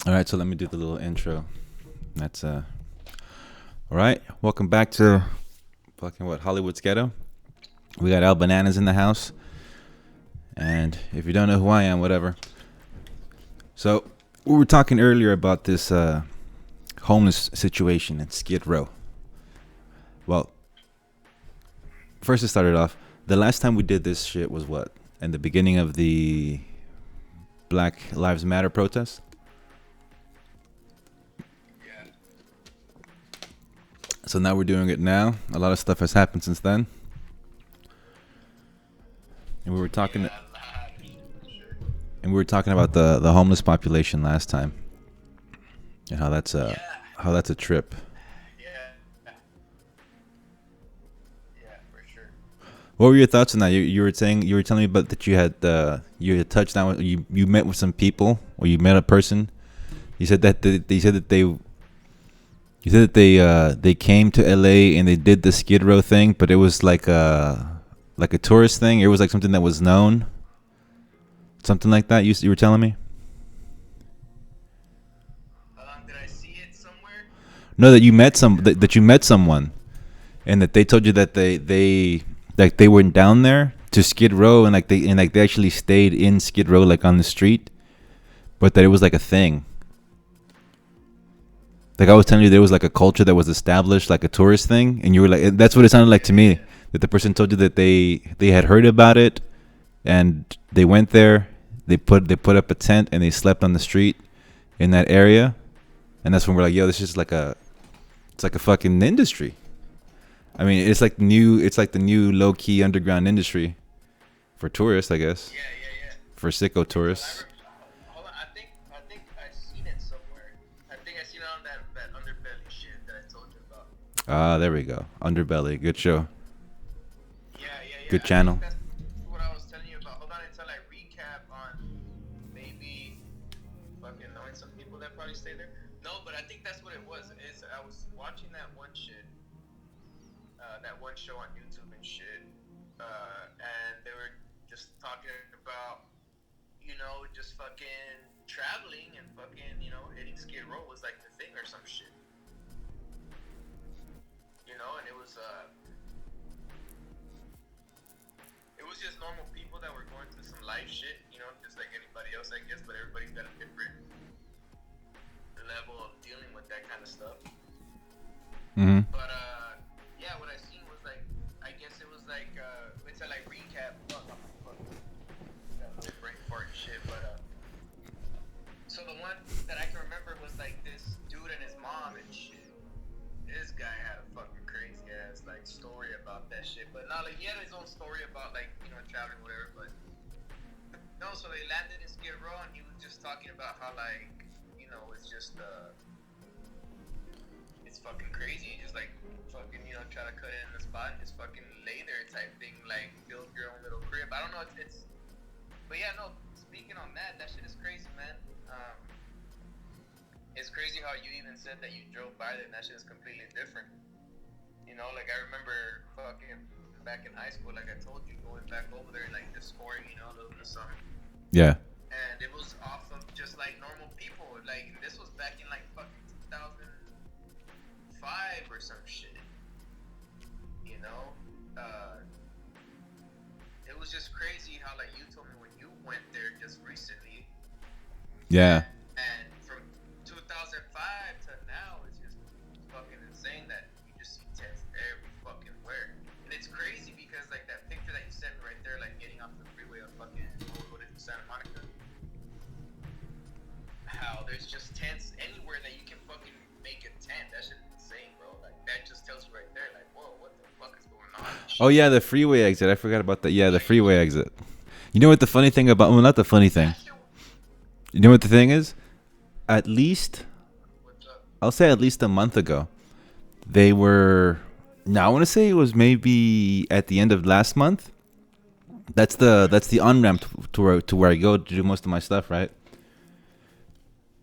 All right, so let me do the little intro. That's all right. Welcome back to fucking what Hollywood's ghetto. We got Al Bananas in the house, and if you don't know who I am, whatever. So we were talking earlier about this homeless situation at Skid Row. Well, first it started off. The last time we did this shit was what? In the beginning of the Black Lives Matter protest. So now we're doing it now. A lot of stuff has happened since then. And we were talking about the homeless population last time. And how that's a trip. For sure. What were your thoughts on that? You were telling me about that you had touched down you met with some people, or you met a person. You said that they came to LA and they did the Skid Row thing, but it was like a tourist thing. It was like something that was known. Something like that. You were telling me. Did I see it somewhere? No, that you met someone, and that they told you that they went down there to Skid Row, and they actually stayed in Skid Row, like on the street, but that it was like a thing. Like I was telling you, there was like a culture that was established, like a tourist thing, and you were like, that's what it sounded like to me. That the person told you that they had heard about it, and they went there. They put up a tent and they slept on the street in that area, and that's when we're like, yo, this is it's like a fucking industry. I mean, it's like new. It's like the new low key underground industry for tourists, I guess, Yeah. for sicko Well, tourists. hold on. I think I seen it somewhere. I think I seen it on that underbelly shit that I told you about. Ah, there we go. Underbelly, good show, Yeah. good I think channel. that's what I was telling you about. Hold on until I recap on maybe fucking knowing some people that probably stay there. No, but I think that's what it was. Is I was watching that one shit, that one show on YouTube and shit, and they were just talking about just fucking traveling and fucking, hitting Skid Row was like the thing or some shit. And it was just normal people that were going through some life shit, just like anybody else, I guess, but everybody's got a different level of dealing with that kind of stuff. Mm-hmm. But yeah, what I seen was like, I guess it was like, it's a like recap. Fuck, that little brain fart and shit. But so the one that I can remember was like this dude and his mom and shit. This guy had a fucking crazy ass like story about that shit. But not like he had his own story about like traveling whatever. But no, so they landed in Skid Row and he was just talking about how like it's just it's fucking crazy. You just like fucking try to cut it in the spot and just fucking lay there type thing, like build your own little crib. I don't know. It's but yeah, no. Speaking on that shit is crazy, man. It's crazy how you even said that you drove by there and that shit is completely different. Like I remember fucking back in high school, like I told you, going back over there and like just scoring, a little bit of something. Yeah. And it was off of just like normal people. Like this was back in like fucking 2005 or some shit. You know, it was just crazy how like you told me when you went there just recently. Yeah. And from 2005 to now, it's just fucking insane that you just see tents every fucking where. And it's crazy because like that picture that you sent me right there, like getting off the freeway of fucking what is it, Santa Monica. How there's just tents anywhere that you can fucking make a tent. That shit's insane, bro. Like that just tells you right there, like, whoa, what the fuck is going on? Oh yeah, the freeway exit. I forgot about that. Yeah, the freeway exit. You know what the funny thing about? Well, not the funny thing. That shit. You know what the thing is? At least What's up? I'll say at least a month ago, they were. Now I want to say it was maybe at the end of last month. That's the on ramp to where I go to do most of my stuff, right?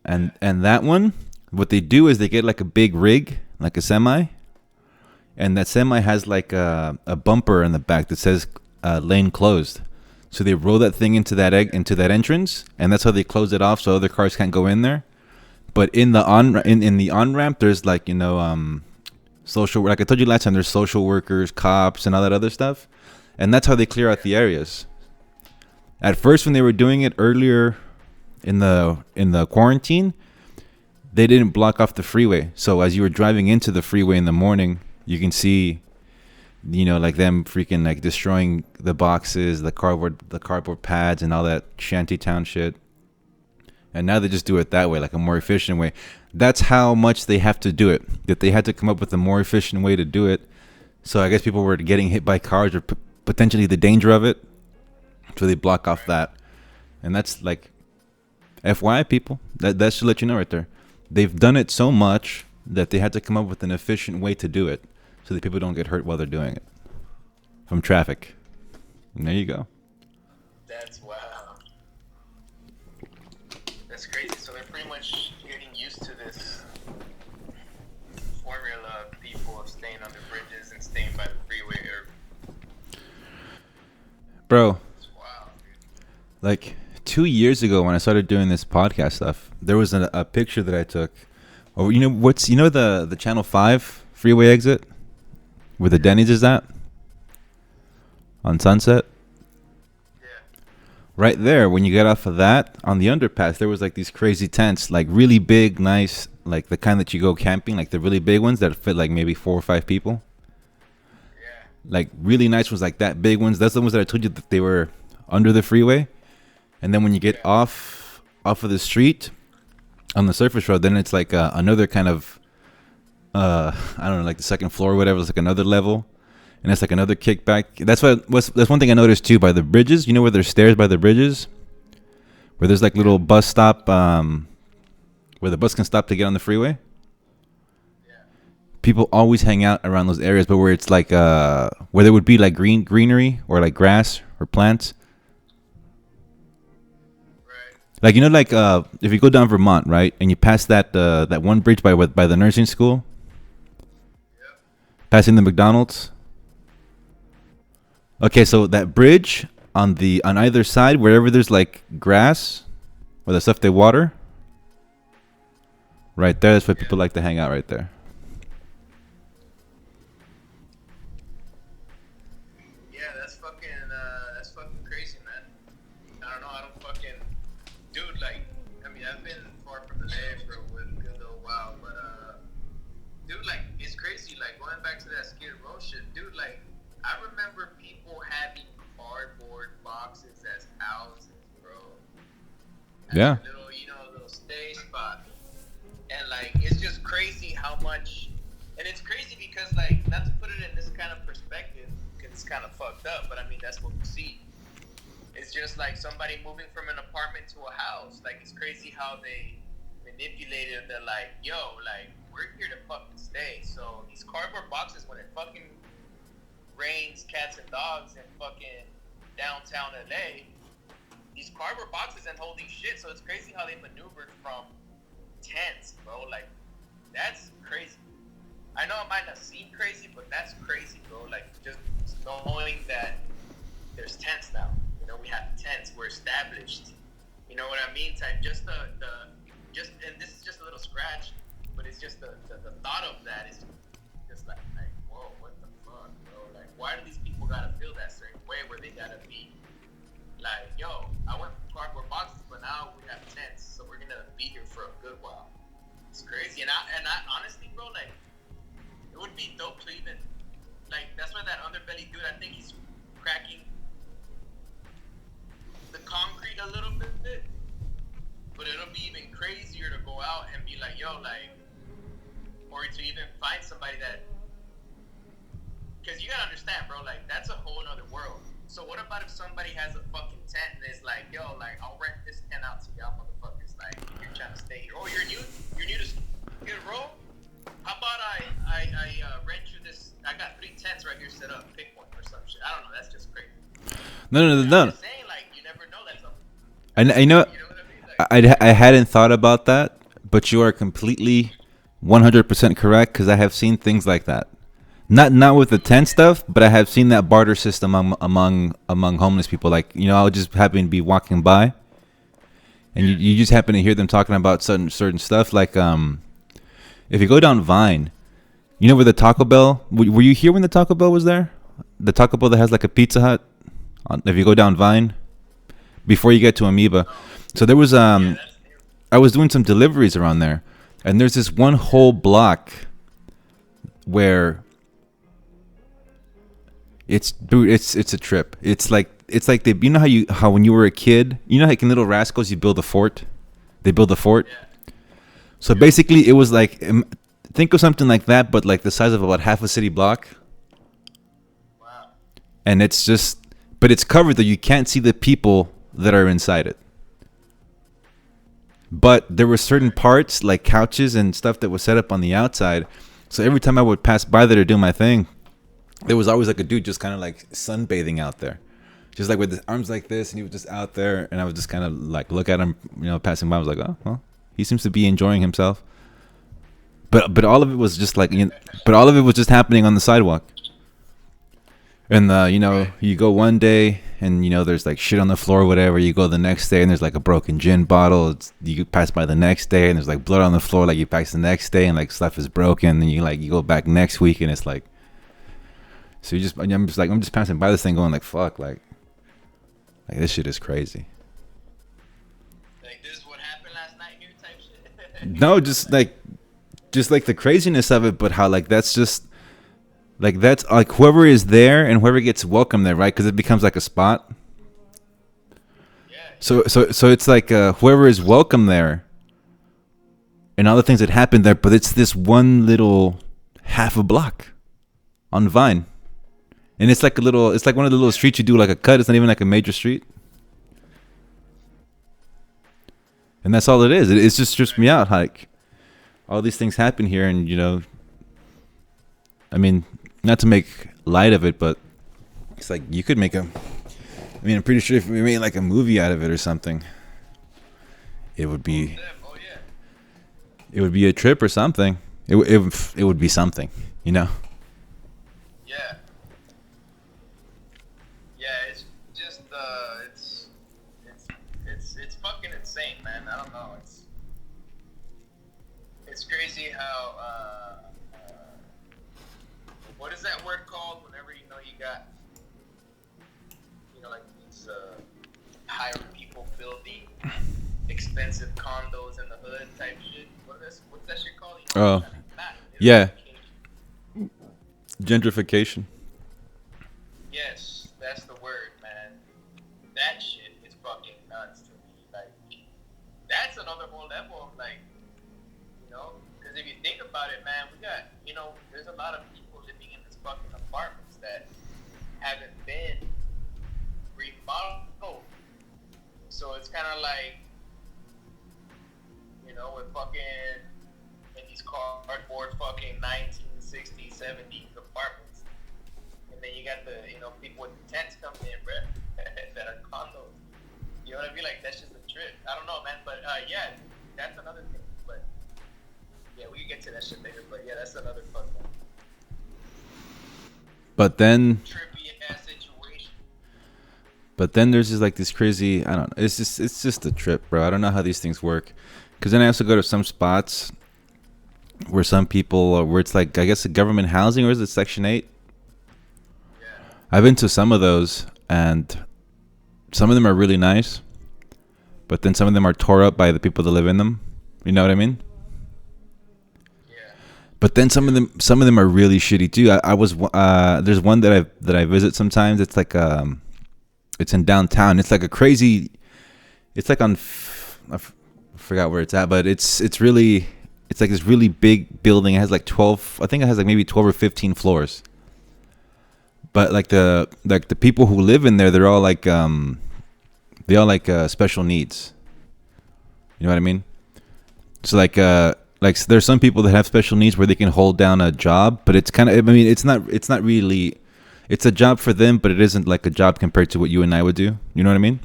And that one, what they do is they get like a big rig, like a semi, and that semi has like a bumper in the back that says lane closed. So they roll that thing into that entrance, and that's how they close it off, so other cars can't go in there. But in the in the on ramp, there's like social, like I told you last time, there's social workers, cops, and all that other stuff, and that's how they clear out the areas. At first, when they were doing it earlier in the quarantine, they didn't block off the freeway. So as you were driving into the freeway in the morning, you can see, like them freaking like destroying the boxes, the cardboard pads, and all that shantytown shit. And now they just do it that way, like a more efficient way. That's how much they have to do it. That they had to come up with a more efficient way to do it. So I guess people were getting hit by cars or potentially the danger of it. So they block off that. And that's like, FYI, people. That should let you know right there. They've done it so much that they had to come up with an efficient way to do it, so that people don't get hurt while they're doing it from traffic. And there you go. That's wow. That's crazy. So they're pretty much getting used to this formula of people staying on the bridges and staying by the freeway. Bro, Wow, dude. like 2 years ago when I started doing this podcast stuff, there was a picture that I took. Oh, the Channel 5 freeway exit where the Denny's is at on Sunset? Yeah. Right there, when you get off of that, on the underpass, there was like these crazy tents, like really big, nice, like the kind that you go camping, like the really big ones that fit like maybe 4 or 5 people. Yeah. Like really nice ones, like that big ones. That's the ones that I told you that they were under the freeway. And then when you get off of the street on the surface road, then it's like another kind of, I don't know, like the second floor or whatever. It's like another level. And it's like another kickback. That's one thing I noticed too by the bridges. You know where there's stairs by the bridges? Where there's like little bus stop, where the bus can stop to get on the freeway? Yeah. People always hang out around those areas, but where it's like, where there would be like greenery or like grass or plants. Like, if you go down Vermont, right, and you pass that one bridge by the nursing school, Yep. passing the McDonald's. Okay, so that bridge on either side, wherever there's like grass or the stuff they water, right there, that's where people like to hang out right there. Yeah, that's fucking crazy, man. I don't know. I don't fucking, dude. Like, I mean, I've been far from the Bay for a good little while, but dude, like, it's crazy. Like going back to that Skid Row shit, dude. Like, I remember people having cardboard boxes as houses, bro. Yeah. Little stay spot, and like, it's just crazy how much. And it's crazy because, like, not to put it in this kind of perspective, because it's kind of fucked up, but I mean, that's what we see. It's just like somebody moving from an apartment to a house. Like, it's crazy how they manipulated. They're like, yo, like, we're here to fucking stay. So these cardboard boxes, when it fucking rains cats and dogs in fucking downtown LA, these cardboard boxes ain't holding shit. So it's crazy how they maneuvered from tents, bro. Like, that's crazy. I know it might not seem crazy, but that's crazy, bro. Like, just knowing that there's tents now. We have tents. We're established. You know what I mean? Type. Just and this is just a little scratch, but it's just the thought of that is just like, whoa, what the fuck, bro? Like, why do these people gotta feel that certain way where they gotta be like, yo, I went from cardboard boxes, but now we have tents, so we're gonna be here for a good while. It's crazy, and I honestly, bro, like, it would be dope to even, like, that's why that underbelly dude, I think he's cracking the concrete a little bit, but it'll be even crazier to go out and be like, yo, like, or to even find somebody that, because you gotta understand, bro, like, that's a whole nother world. So what about if somebody has a fucking tent and is like, yo, like, I'll rent this tent out to y'all motherfuckers, like, if you're trying to stay here. Oh, you're new to Skid Row? How about I rent you this? I got 3 tents right here set up. Pick one or some shit. I don't know. That's just crazy. No. I'm just saying, like, you never know that something. I know. You know what I mean? Like, I hadn't thought about that, but you are completely 100% correct, because I have seen things like that. Not with the tent stuff, but I have seen that barter system among homeless people. Like, I'll just happen to be walking by, and you just happen to hear them talking about certain stuff. Like if you go down Vine, you know where the Taco Bell. Were you here when the Taco Bell was there? The Taco Bell that has like a Pizza Hut. If you go down Vine, before you get to Amoeba, so there was I was doing some deliveries around there, and there's this one whole block where it's a trip. It's like they, you know how when you were a kid, you know how like in Little Rascals you build a fort. They build a fort. So basically, it was like, think of something like that, but like the size of about half a city block. Wow. And it's just, but it's covered though. You can't see the people that are inside it. But there were certain parts like couches and stuff that was set up on the outside. So every time I would pass by there to do my thing, there was always like a dude just kind of like sunbathing out there. Just like with his arms like this, and he was just out there, and I would just kind of like look at him, passing by. I was like, oh, well, he seems to be enjoying himself. But all of it was just like, but all of it was just happening on the sidewalk. And you go one day, and there's like shit on the floor, or whatever. You go the next day, and there's like a broken gin bottle. You pass by the next day, and there's like blood on the floor. Like you pass the next day, and like stuff is broken. And you go back next week, and it's like, so I'm just passing by this thing, going like, fuck, like this shit is crazy. Like, this is what happened last night here type shit. No, just like the craziness of it, but how like that's just like, that's like whoever is there and whoever gets welcome there, right? Because it becomes like a spot. Yeah. So it's like whoever is welcome there and all the things that happen there, but it's this one little half a block on Vine. And it's like it's like one of the little streets you do like a cut. It's not even like a major street. And that's all it is. It's just trips me out. Like, all these things happen here, and I mean, not to make light of it, but it's like you could make I'm pretty sure if we made like a movie out of it or something, it would be it would be a trip or something. It would be something, Yeah. Yeah, it's just it's fucking insane, man. I don't know. It's crazy how what is that word called whenever you got like these hiring people build the expensive condos in the hood type shit. What's that shit called? Oh, yeah. Gentrification. Yes, that's the word, man. That shit is fucking nuts to me. Like, that's another whole level of like, because if you think about it, man, we got, there's a lot of people living in these fucking apartments that haven't been remodeled. So it's kind of like, with fucking in these cardboard fucking 1960s, 70s apartments. And then you got the, people with the tents coming in, bruh, that are condos. You know what I mean? Like, that's just a trip. I don't know, man. But, yeah, that's another thing. But, yeah, we can get to that shit later. But, yeah, that's another fun one. But then... trippy ass situation. But then there's just like this crazy, I don't know. It's just a trip, bro. I don't know how these things work. Because then I also go to some spots where some people, where it's like, I guess, a government housing, or is it Section 8? Yeah. I've been to some of those, and some of them are really nice, but then some of them are tore up by the people that live in them. You know what I mean? Yeah. But then some of them are really shitty too. I was there's one that I visit sometimes. It's like it's in downtown. It's like a crazy. It's like on. I forgot where it's at, but it's like this really big building. It has like 12. I think it has like maybe 12 or 15 floors. But like the people who live in there, they're all like special needs. You know what I mean? So like there's some people that have special needs where they can hold down a job, but it's kind of, it's not really, it's a job for them, but it isn't like a job compared to what you and I would do. You know what I mean?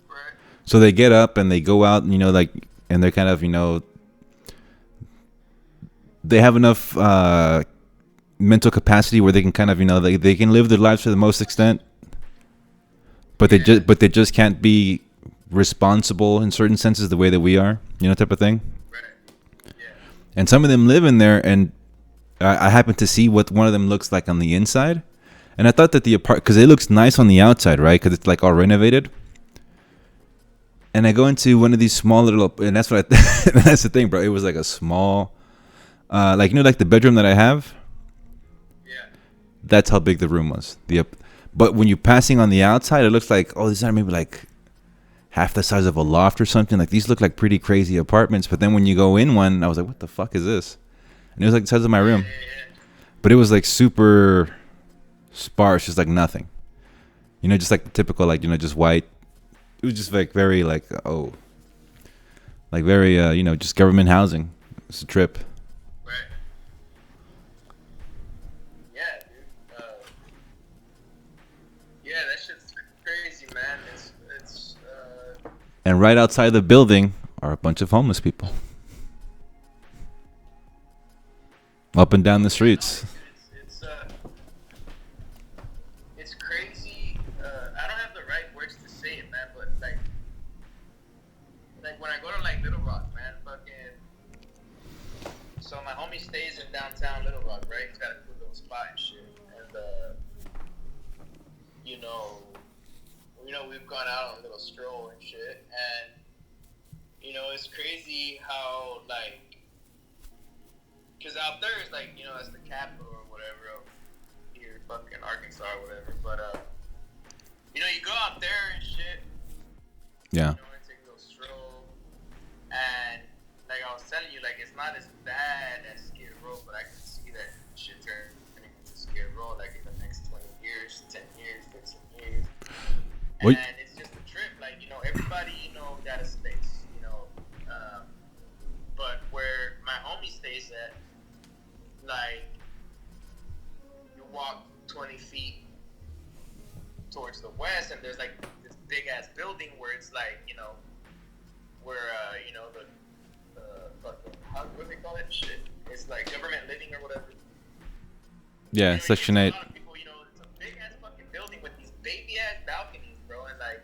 Right. So they get up and they go out, and they're kind of, they have enough mental capacity where they can kind of, they can live their lives to the most extent, but they just can't be responsible in certain senses, the way that we are, type of thing. Right. Yeah. And some of them live in there, and I happen to see what one of them looks like on the inside. And I thought that the because it looks nice on the outside, right? Because it's like all renovated. And I go into one of these small little, and that's what that's the thing, bro. It was like a small, like like the bedroom that I have. Yeah. That's how big the room was. But when you're passing on the outside, it looks like, oh, these are maybe like half the size of a loft or something. Like these look like pretty crazy apartments. But then when you go in one, I was like, what the fuck is this? And it was like the size of my room. Yeah. But it was like super sparse, just like nothing. Just like the typical, like, just white. It was just like very like, oh, like very, just government housing. It's a trip. Right. Yeah, dude. Yeah, that shit's crazy, man. It's. And right outside the building are a bunch of homeless people. Up and down the streets. It's crazy. I don't have the right words to say it, man. But like when I go to like Little Rock, man, fucking. So my homie stays in downtown Little Rock, right? He's got a cool little spot and shit. And we've gone out on a little stroll and shit. And it's crazy how like. Because out there is like, that's the capital or whatever of here, fucking Arkansas or whatever. But, you go out there and shit. Yeah. And take a little stroll. And, like I was telling you, like, it's not as bad as Skid Row, but I can see that shit turning into Skid Row, like, in the next 20 years, 10 years, 15 years. What? And it's just a trip. Like, everybody, got a space, but where my homie stays at, like, you walk 20 feet towards the west, and there's like this big ass building where it's like, where the fucking, what do they call that shit? It's like government living or whatever. Yeah, Section 8. A lot of people, it's a big ass fucking building with these baby ass balconies, bro, and like,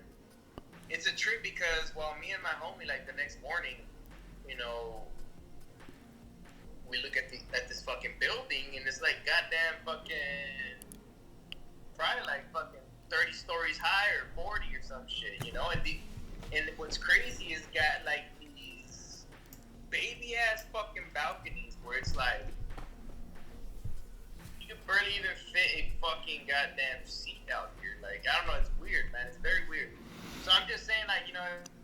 it's a trip because while me and my homie, like, the next morning, we look at this fucking building, and it's like goddamn fucking probably like fucking 30 stories high or 40 or some shit, and what's crazy is got like these baby ass fucking balconies where it's like you can barely even fit a fucking goddamn seat out here. Like, I don't know, it's weird, man. It's very weird. So I'm just saying, like,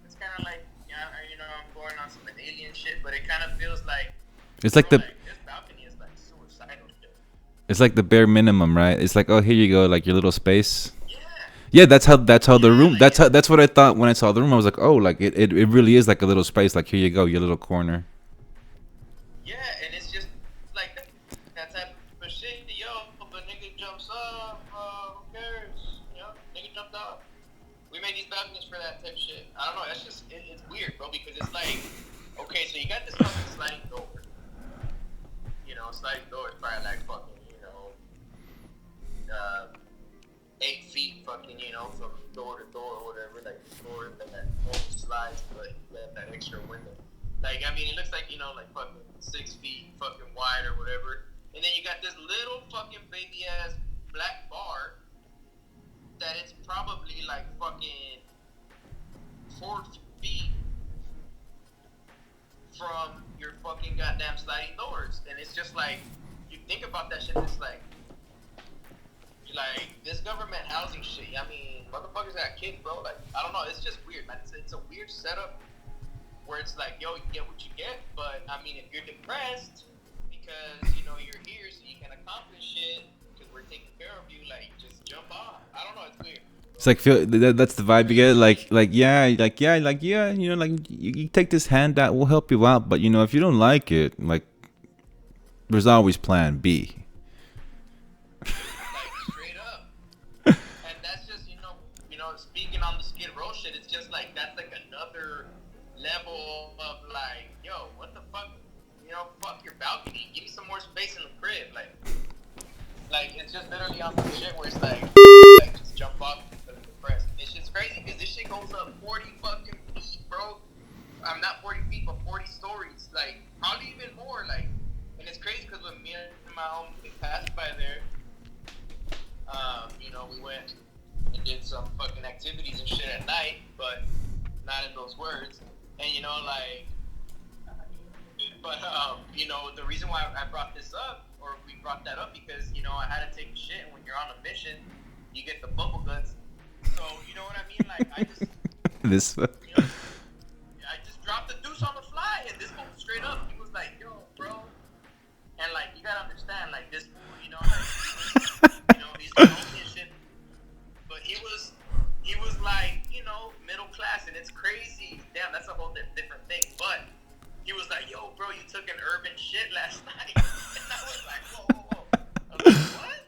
it's kind of like, I'm going on some alien shit, but it kind of feels like It's like this balcony is like suicidal shit. It's like the bare minimum, right? It's like, oh, here you go, like your little space. Yeah. Yeah, that's how the room. That's what I thought when I saw the room. I was like, oh, like it really is like a little space. Like, here you go, your little corner. Yeah, and it's just like that type of shit. Yo, but nigga jumps off. Who cares? Nigga jumped off. We made these balconies for that type of shit. I don't know. That's just it's weird, bro. Because it's like, okay, so you got this fucking sliding door. Sliding door is probably like fucking, 8 feet fucking, from door to door or whatever, like the door that only slides, but you have that extra window. Like, I mean, it looks like, like fucking 6 feet fucking wide or whatever. And then you got this little fucking baby ass black bar that it's probably like fucking 4 feet from your fucking goddamn sliding doors. And it's just like, you think about that shit, it's like this government housing shit. I mean, motherfuckers got kids, bro. Like, I don't know, it's just weird, man. It's a weird setup where it's like, yo, you get what you get, but I mean, if you're depressed because, you're here so you can accomplish shit because we're taking care of you, like, just jump off. I don't know, it's weird. It's like that's the vibe you get. Like you take this handout, we'll help you out. But if you don't like it, like, there's always Plan B. Like, straight up. And that's just speaking on the Skid Row shit, it's just like that's like another level of like, yo, what the fuck? Fuck your balcony. Give me some more space in the crib. Like it's just literally on some shit where it's like just jump off. It's crazy because this shit goes up 40 fucking 40 stories, like probably even more. Like, and it's crazy because when me and my home we passed by there, we went and did some fucking activities and shit at night, but not in those words. And the reason why I brought this up, or we brought that up, because I had to take a shit, and when you're on a mission, you get the bubble guts. So you know what I mean? Like I just This. I just dropped the deuce on the fly, and this fool straight up, he was like, "Yo, bro," and like you gotta understand, like this fool, he's the homie and shit, but he was like, middle class, and it's crazy. Damn, that's a whole different thing. But he was like, "Yo, bro, you took an urban shit last night," and I was like, "Whoa, whoa, whoa!" I was like, "What?"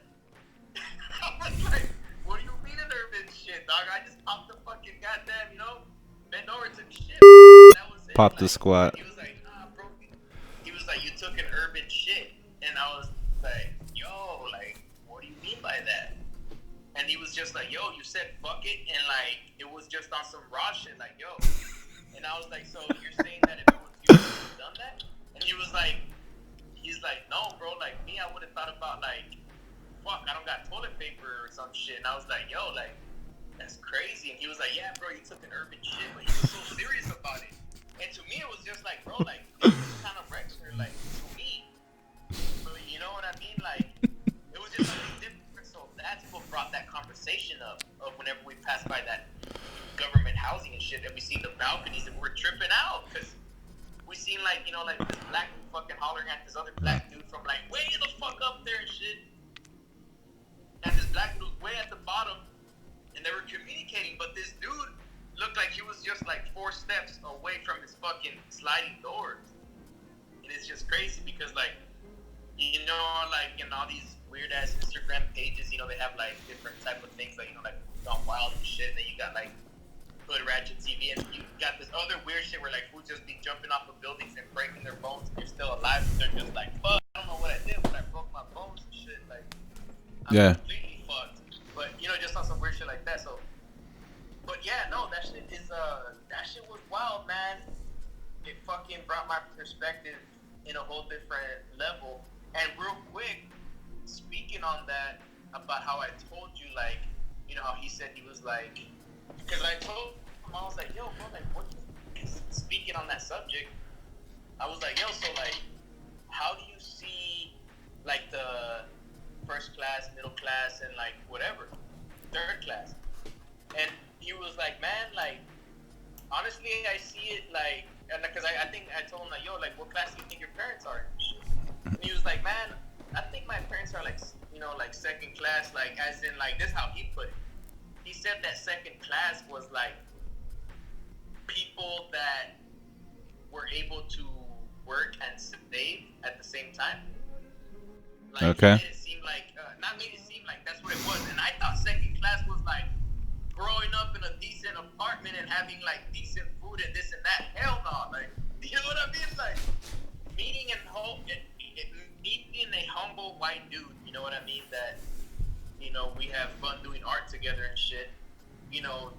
I was like, "What do you mean an urban shit, dog? I just popped the fucking goddamn, bent over, took shit." That was it. Pop like, the squat. He was like, "Nah, bro." He was like, "You took an urban shit," and I was like, "Yo, like, what do you mean by that?" And he was just like, "Yo, you said fuck it," and like it was just on some raw shit, like, "Yo." And I was like, "So you're saying that if it was you, you would have done that?" And he's like, "No, bro. Like me, I would have thought about like, fuck, I don't got toilet paper or some shit." And I was like, "Yo, like, that's crazy." And he was like, "Yeah, bro, you took an urban shit," but he was so serious about it. And to me, it was just like, bro, like this is kind of regular, like to me. But you know what I mean? Like it was just something different. So that's what brought that conversation up of whenever we passed by that government housing and shit, and we see the balconies, and we're tripping out because we seen like this black dude fucking hollering at this other black dude from like way the fuck up there and shit, and this black dude was way at the bottom, and they were communicating, but this dude looked like he was just like 4 steps away from his fucking sliding doors. And it's just crazy because like like in all these weird ass Instagram pages, they have like different type of things, like like gone wild and shit, and then you got like Hood Ratchet TV, and you got this other weird shit where like fools just be jumping off of buildings and breaking their bones, and they're still alive, and they're just like, fuck, I don't know what I did, but I broke my bones and shit, like I'm completely fucked. But just on some weird shit like that. So but yeah, no, that shit was wild, man. It fucking brought my perspective in a whole different level. And real quick, speaking on that, about how I told you, like, how he said he was like, because I told him, I was like, "Yo, bro, like, what?" Speaking on that subject, I was like, "Yo, so like, how do you see like the first class, middle class, and like whatever, third class?" And he was like, "Man, like, honestly, I see it like," and because I think I told him like, "Yo, like, what class do you think your parents are?" And he was like, "Man, I think my parents are like, like second class, like as in like this." How he put it. He said that second class was like people that were able to work and save at the same time. Like, Okay. Made it seem like, not made it seem like that's what it was. And I thought second class was like growing up in a decent apartment and having like decent food and this and that. Hell no, like, you know what I mean? Like meeting a humble white dude. You know what I mean? That we have fun doing art together and shit.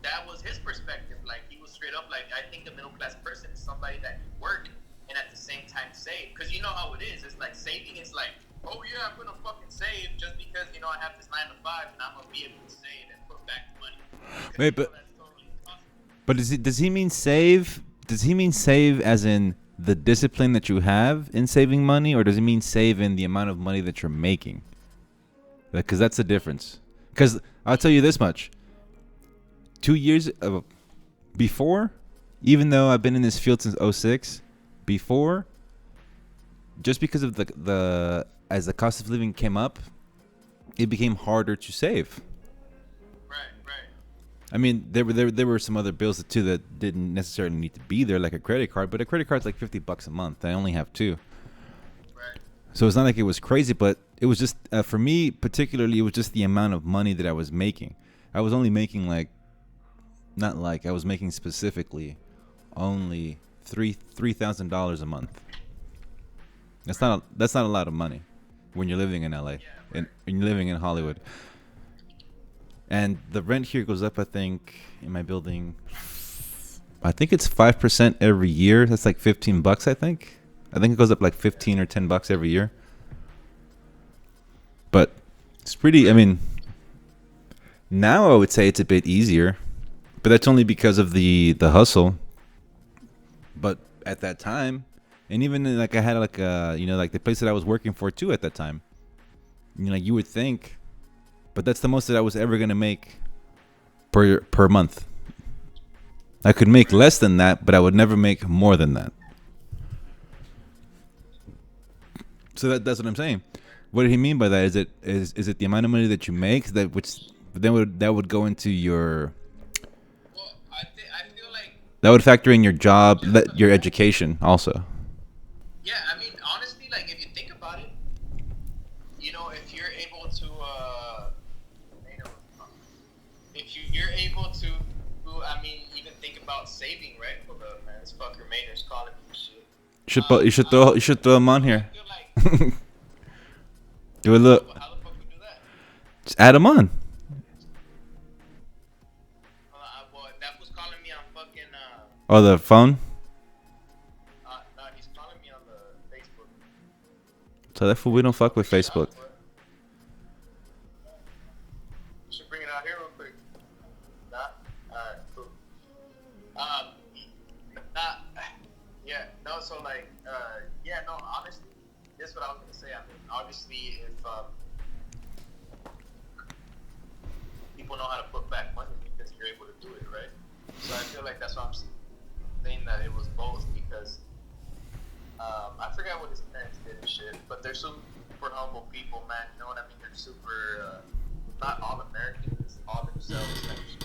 That was his perspective. Like he was straight up like, I think a middle class person is somebody that can work and at the same time save. Because you know how it is. It's like saving. It's like, oh yeah, I'm gonna fucking save just because I have this 9 to 5 and I'm gonna be able to save and put back the money. Wait, but that's totally impossible. but does he mean save? Does he mean save as in the discipline that you have in saving money, or does he mean save in the amount of money that you're making? Because that's the difference. Because I'll tell you this much: 2 years before, even though I've been in this field since 2006, before, just because of the as the cost of living came up, it became harder to save. Right. I mean, there were some other bills too that didn't necessarily need to be there, like a credit card. But a credit card's like $50 a month. I only have 2, Right. so it's not like it was crazy. But it was just for me particularly, it was just the amount of money that I was making. I was only making I was making specifically only $3,000 a month. That's not a lot of money when you're living in LA and you're living in Hollywood. And the rent here goes up, I think, in my building I think it's 5% every year. That's like $15, I think. I think it goes up like 15 or $10 every year. But it's pretty. I mean, now I would say it's a bit easier, but that's only because of the hustle. But at that time, and even like I had like like the place that I was working for too at that time. Like you would think, but that's the most that I was ever gonna make per month. I could make less than that, but I would never make more than that. So that's what I'm saying. What did he mean by that? Is it the amount of money that you make that would go into your Well, I feel like that would factor in your job, just the your fact. education also. Yeah, I mean, honestly, like if you think about it, if you're able to, if you're able to, I mean, even think about saving, right? Hold up, man, this fucker Maynard's calling me and shit. You should throw them on I here. feel like, Do a look. how the fuck we do that? Just add them on. Well, that was calling me on fucking, Oh, the phone. no, he's calling me on the Facebook. So therefore we don't fuck with Bring it Facebook. out, but you should bring it out here real quick. Nah, alright, cool. Um, nah, yeah, no, so like, yeah, no, honestly, this is what I was gonna say. I mean, obviously, if people know how to put back money because you're able to do it, right? So I feel like that's why I'm saying that it was both because I forgot what his parents did and shit, but they're super humble people, man. You know what I mean? They're super, not all Americans, all themselves. Kind of shit,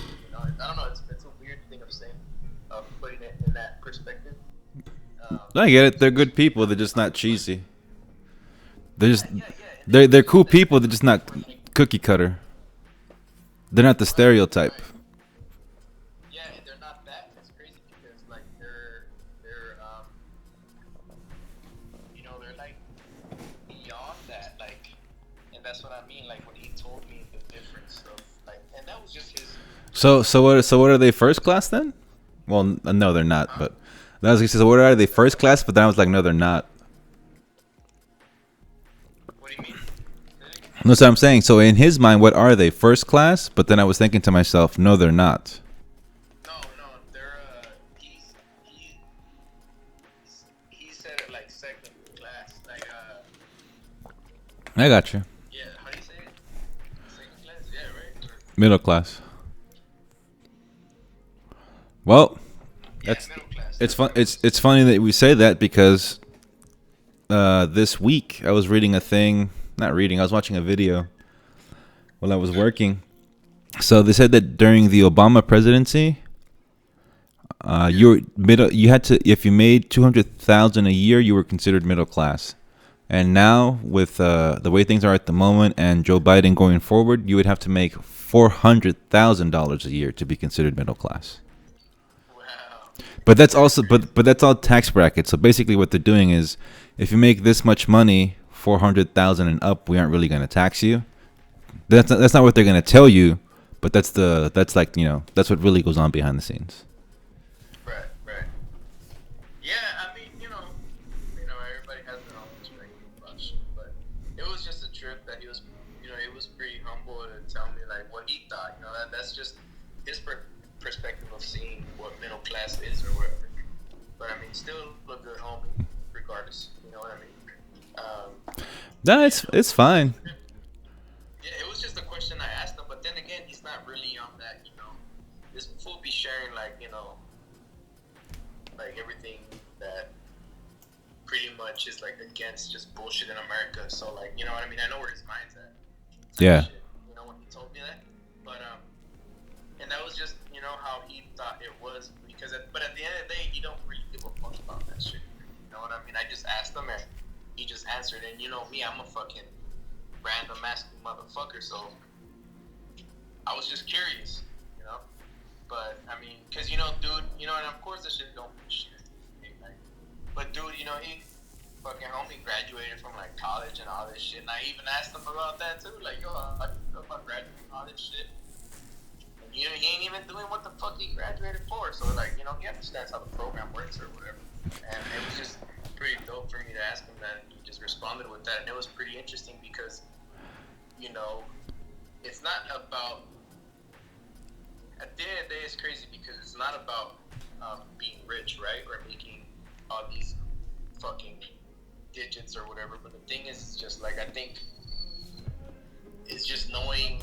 I don't know. It's a weird thing of saying, of putting it in that perspective. I get it. They're good people. They're just not cheesy. They're just Yeah, and they're it's cool just that people. They're just not we're like, cookie cutter. They're not the stereotype. right. Yeah, and they're not that. It's crazy because like they're they're like beyond that, like, and that's what I mean. Like when he told me the difference of like, and that was just his So what are they first class then? Well, no, they're not. huh? But that was so what are they first class? But then I was like, no, they're not. What do you mean? Say it again? That's what I'm saying. So in his mind, what are they first class? But then I was thinking to myself, no, they're not. No, they're he said it like second class, like I got you. yeah, how do you say it? Second class, yeah, right? Or, Middle class. Well, yeah, that's middle class. it's That's fun. what it was. It's funny that we say that because this week I was reading a thing. Not reading. I was watching a video while I was working. So they said that during the Obama presidency, you were middle. You had to if you made 200,000 a year, you were considered middle class. And now with the way things are at the moment, and Joe Biden going forward, you would have to make $400,000 a year to be considered middle class. Wow. But that's That's also crazy. but that's all tax brackets. So basically, what they're doing is, if you make this much money, 400,000 and up, we aren't really going to tax you. That's not what they're going to tell you, but that's like that's what really goes on behind the scenes. Right. Yeah, I mean, everybody has their own perspective about shit, but it was just a trip that he was pretty humble to tell me like what he thought. That's just his perspective of seeing what middle class is or whatever. But I mean, still a good homie, regardless. You know what I mean? No, Yeah, it's it was just fine. a trip. Yeah, it was just a question I asked him, but then again, he's not really on that. This fool be sharing like everything that pretty much is like against just bullshit in America. So like, you know what I mean? I know where his mind's at. Type Yeah. shit. When he told me that, but and that was just how he thought it was but at the end of the day, he don't really give a fuck about that shit. You know what I mean? I just asked him and he just answered. And you know me, I'm a fucking random asking motherfucker. So I was just curious, you know. But I mean, cause dude, and of course this shit don't mean shit. Like, but dude, he fucking homie graduated from like college and all this shit, and I even asked him about that too. Like, yo, how do you feel about graduating and all this shit? And he ain't even doing what the fuck he graduated for. So like, he understands how the program works or whatever. And it was just pretty dope for me to ask him that, and he just responded with that, and it was pretty interesting because, it's not about. At the end of the day, it's crazy because it's not about being rich, right, or making all these fucking digits or whatever. But the thing is just like, I think it's just knowing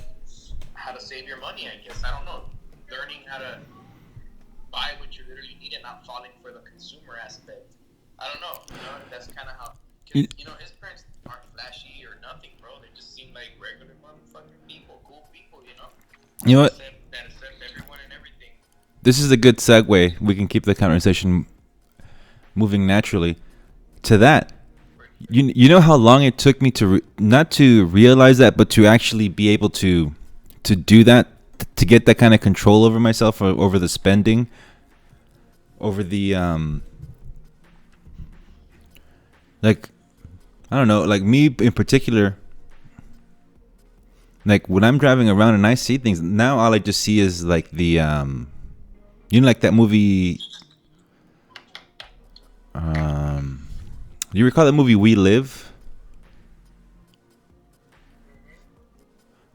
how to save your money. I guess, I don't know, learning how to buy what you literally need and not falling for the consumer aspect. I don't know. That's kind of how. Cause, his parents aren't flashy or nothing, bro. They just seem like regular motherfucking people, cool people. You know what? That accept everyone and everything. This is a good segue. We can keep the conversation moving naturally to that. You know how long it took me to not to realize that, but to actually be able to do that, to get that kind of control over myself, or over the spending, over the like, I don't know, like me in particular. Like when I'm driving around and I see things, now all I just see is like the like that movie. Do you recall that movie We Live?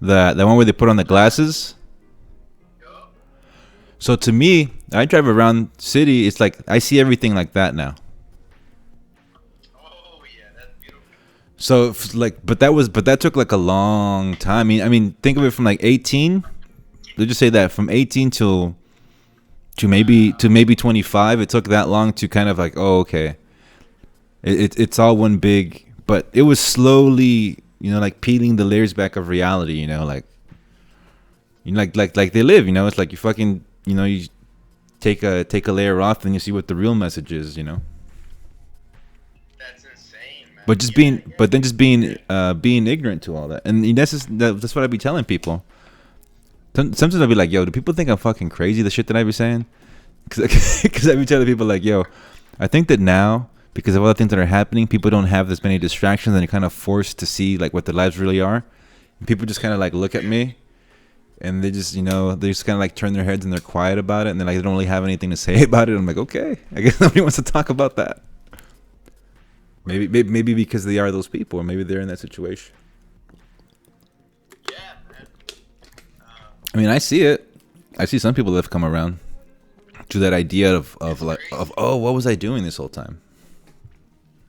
The one where they put on the glasses. So to me, I drive around city. It's like I see everything like that now. Oh yeah, that's beautiful. So like, but that took like a long time. I mean, think of it from like 18. Let's just say that from 18 to maybe 25. It took that long to kind of like, oh, okay. It's all one big, but it was slowly, like peeling the layers back of reality. Like they live. It's like you fucking, you take a layer off, and you see what the real message is. That's insane, man. But just being ignorant to all that, and that's what I be telling people. Sometimes I'll be like, yo, do people think I'm fucking crazy? The shit that I be saying, because I be telling people like, yo, I think that now, because of all the things that are happening, people don't have as many distractions, and they're kind of forced to see like what their lives really are. And people just kind of like look at me, and they just kind of like turn their heads and they're quiet about it, and they don't really have anything to say about it. I'm like, okay, I guess nobody wants to talk about that. Maybe because they are those people, or maybe they're in that situation. Yeah, man. I mean, I see it. I see some people that have come around to that idea of oh, what was I doing this whole time?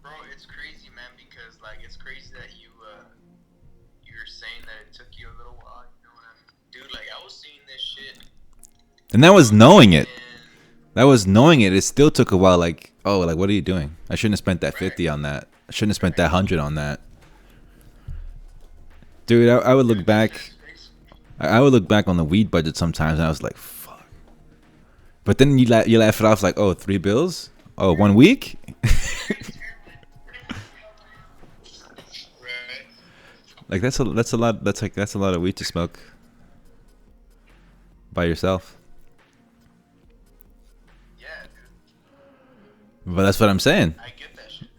Bro, it's crazy, man, because like it's crazy that you're saying that it took you a little while. You know what I mean? Dude, like I was seeing this shit. And that was knowing it. It still took a while. Like, oh, like what are you doing? I shouldn't have spent that 50 on that. I shouldn't have spent that 100 on that. Dude, I would look back. I would look back on the weed budget sometimes, and I was like, fuck. But then you laugh it off like, oh, 3 bills? Oh, 1 week? Like that's a lot. That's a lot of weed to smoke by yourself. Yeah, dude. But that's what I'm saying. I get that shit.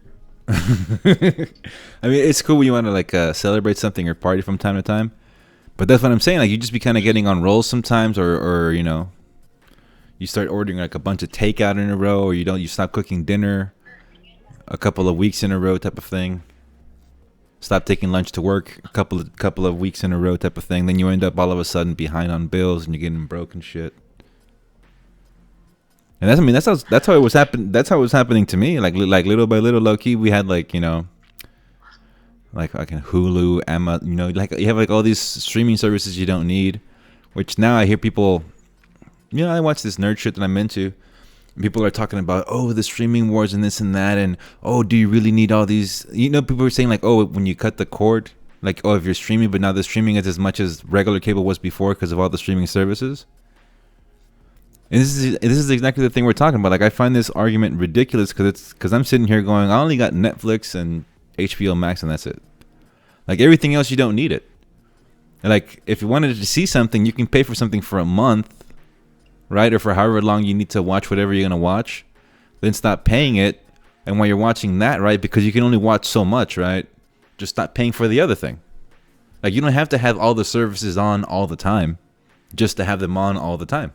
I mean, it's cool when you want to like celebrate something or party from time to time. But that's what I'm saying. Like you just be kind of getting on rolls sometimes, or you start ordering like a bunch of takeout in a row, or you stop cooking dinner a couple of weeks in a row type of thing. Stop taking lunch to work a couple of weeks in a row type of thing. Then you end up all of a sudden behind on bills, and you're getting broke and shit. And that's how it was happening. That's how it was happening to me. Like little by little, low key, we had like like fucking Hulu, Emma. Like you have like all these streaming services you don't need. Which now I hear people. I watch this nerd shit that I'm into. People are talking about, oh, the streaming wars and this and that, and oh, do you really need all these? People are saying like, oh, when you cut the cord, like, oh, if you're streaming, but now the streaming is as much as regular cable was before because of all the streaming services. And this is exactly the thing we're talking about. Like, I find this argument ridiculous because I'm sitting here going, I only got Netflix and HBO Max, and that's it. Like everything else, you don't need it. And like, if you wanted to see something, you can pay for something for a month. Right, or for however long you need to watch whatever you're gonna watch, then stop paying it. And while you're watching that, right, because you can only watch so much, right, just stop paying for the other thing. Like you don't have to have all the services on all the time. just to have them on all the time.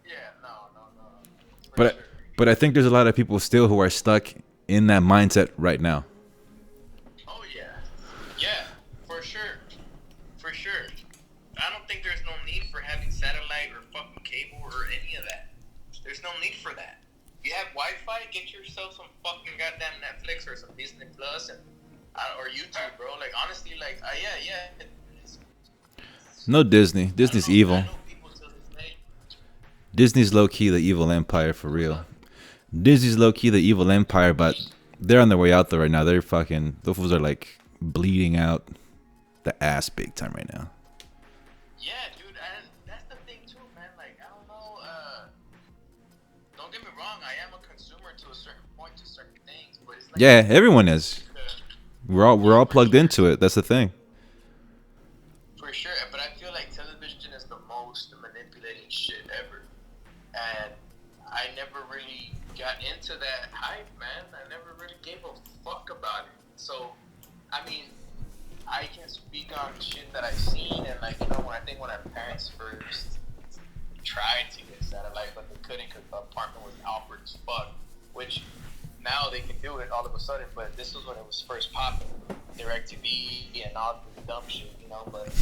Yeah, no, for But sure. but I think there's a lot of people still who are stuck in that mindset right now. Oh yeah, yeah, for sure, for sure. I don't think there's no need for having satellite or fucking cable or any of that. There's no need for that. You have Wi-Fi, get yourself some fucking goddamn Netflix or some Disney Plus and or YouTube, bro. Like honestly, like yeah. No Disney. I don't Disney's know. I evil. know people till this day. Disney's low key the evil empire for What's real. up? Disney's low key the evil empire, but they're on their way out there right now. They're fucking those fools are like bleeding out the ass big time right now. Yeah, dude, and that's the thing too, man. Like, I don't know. Don't get me wrong. I am a consumer to a certain point to certain things, but it's like Yeah, everyone is. uh, We're yeah, all for plugged sure, into it. That's the thing. for sure. But I feel like television is the most manipulating shit ever, and I never really got into that hype, man. I never really gave a fuck about it. So, I mean, I can speak on shit that I've seen, and like when I think when our parents first tried to get satellite, but they couldn't because the apartment was awkward as fuck. Which now they can do it all of a sudden, but this was when it was first popping, DirecTV and all the dumb shit, But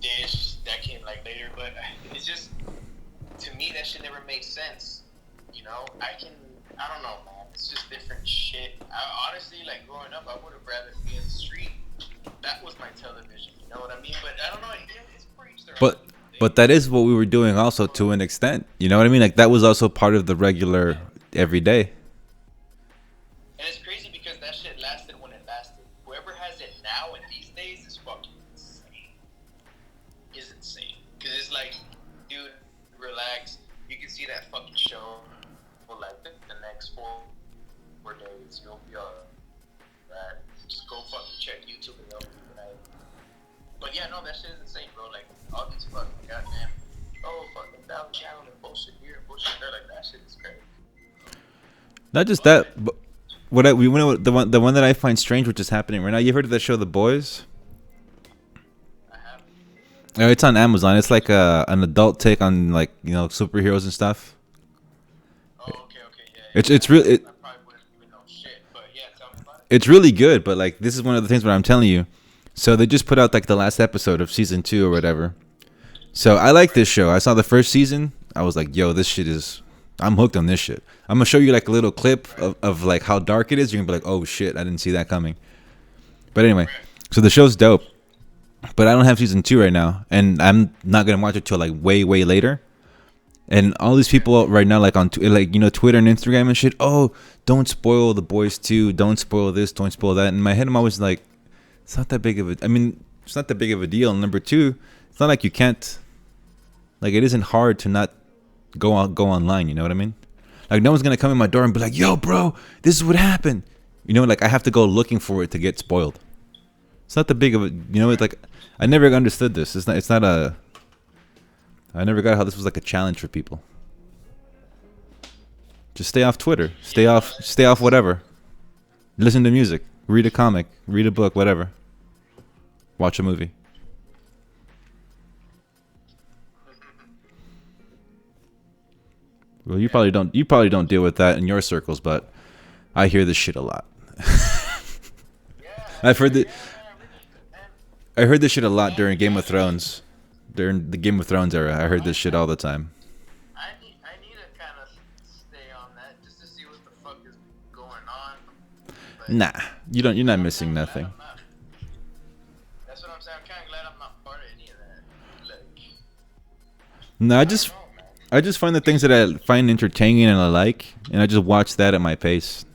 Dish that came like later, but it's just to me that shit never made sense. I don't know, man. It's just different shit. I honestly like growing up, I would have rather be in the street. That was my television. You know what I mean? But I don't know. It's preached their But own but thing. that is what we were doing also to an extent. You know what I mean? Like that was also part of the regular Yeah. everyday. And it's crazy because that shit lasted when it lasted. Whoever has it now and these days is fucking insane. Is insane. Because it's like, dude, relax. You can see that fucking show for like the next 4 days. You'll be alright. Just go fucking check YouTube and you'll be right. But yeah, no, that shit is insane, bro. Like, all these fucking goddamn, fucking Valley Channel and bullshit here and bullshit there. Like, that shit is crazy. Not just But, that, but the one that I find strange, which is happening right now. You heard of that show, The Boys? I have. Oh, it's on Amazon. It's like an adult take on like superheroes and stuff. Oh, okay, It's yeah. it's really I probably wouldn't even know shit. But yeah, tell me about it. it's really good, but like this is one of the things where I'm telling you. So they just put out like the last episode of season 2 or whatever. So I like Right. this show. I saw the first season. I was like, yo, this shit is. I'm hooked on this shit. I'm gonna show you like a little clip Right. of like how dark it is. You're gonna be like, oh shit, I didn't see that coming. But anyway, Right. so the show's dope. But I don't have season 2 right now, and I'm not gonna watch it till like way later. And all these Yeah. people right now, like on Twitter and Instagram and shit. Oh, don't spoil The Boys 2. Don't spoil this. Don't spoil that. In my head, I'm always like, it's not that big of a. I mean, it's not that big of a deal. And number two, it's not like you can't. Like it isn't hard to not go online. You know what I mean? Like no one's gonna come in my door and be like, "Yo, bro, this is what happened." Like I have to go looking for it to get spoiled. It's not that big of a. It's Right. like I never understood this. It's not. It's not a. I never got how this was like a challenge for people. Just stay off Twitter. Stay Yeah, no, off. Stay off whatever. Listen to music. Read a comic. Read a book. Whatever. Watch a movie. Well, you yeah. probably don't. You probably don't deal with that in your circles, but I hear this shit a lot. I've heard that. Yeah, man, I really, man. I heard this shit a lot And during Game of yeah, man. Thrones. During the Game of Thrones era, I heard I, this shit I, all the time. I need to kind of stay on that just to see what the fuck is going on. But Nah, you don't. You're not I'm missing kind of glad nothing. I'm not. That's what I'm saying. I'm kind of glad I'm not part of any of that. Like, No, I don't know, man. I just find the things that I find entertaining and I like, and I just watch that at my pace.